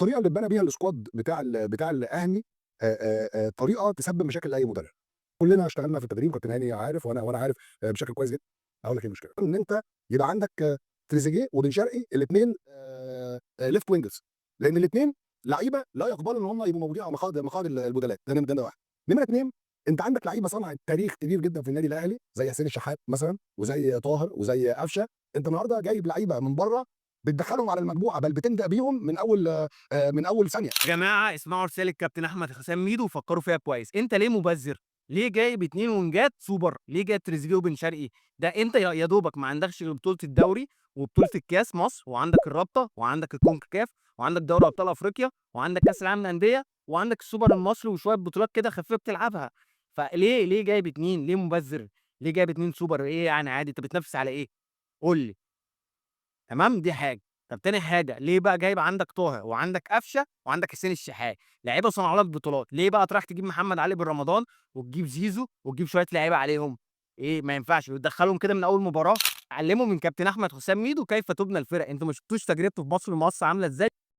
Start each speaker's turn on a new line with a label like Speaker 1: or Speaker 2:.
Speaker 1: الطريقه اللي اتبنى بيها السكواد بتاع الاهلي طريقه تسبب مشاكل لاي مدرب. كلنا اشتغلنا في التدريب، كابتن هاني عارف وانا عارف بشكل كويس جدا. هاقول لك إيه المشكلة، إن أنت يبقى عندك تريزيجيه وبن شرقي الاتنين left wingers، لأن الاتنين لعيبة لا يقبلوا إن هم يبقوا موجودين على مقاعد البدلاء، ده نمرة 1. نمرة 2، أنت عندك لعيبة صنعت تاريخ كبير جدًا في النادي الأهلي زي حسين الشحات مثلًا، وزي طاهر، وزي قفشة. أنت النهارده جايب لعيبة من برّه بتدخّلهم على المجموعة، بل بتبدأ بيهم من أول ثانية.
Speaker 2: يا جماعة اسمعوا رسالة كابتن أحمد حسام ميدو وفكّروا فيها كويس، أنت ليه مُبذِّر؟ ليه جايب 2 وينجات سوبر؟ ليه جايب تريزيجيه وبن شرقي؟ ده أنت يا دوبك ما عندكش غير بطولة الدوري وبطولة الكاس مصر وعندك الرابطة وعندك الكونكاكاف وعندك دوري أبطال أفريقيا وعندك كأس العالم للأندية وعندك السوبر المصري وشوية بطولات كده خفيفة بتلعبها، فليه جايب 2؟ ليه مُبذِّر؟ ليه جايب 2 سوبر إيه يعني عادي، أنت بتنافس على إيه؟ قُل لي. تمام، دي حاجة. طب تاني حاجة، ليه بقى جايب عندك طاهر وعندك قفشة وعندك حسين الشحات، لعيبة صنعوا لك بطولات، ليه بقى رايح تجيب محمد علي بن رمضان وتجيب زيزو وتجيب شوية لعيبة عليهم؟ إيه ما ينفعش وتدخّلهم كده من أول مباراة؟ علّموا من كابتن أحمد حسام ميدو كيف تُبنى الفرق، أنتم ما شفتوش تجربته في مصر المقاصة عاملة إزاي؟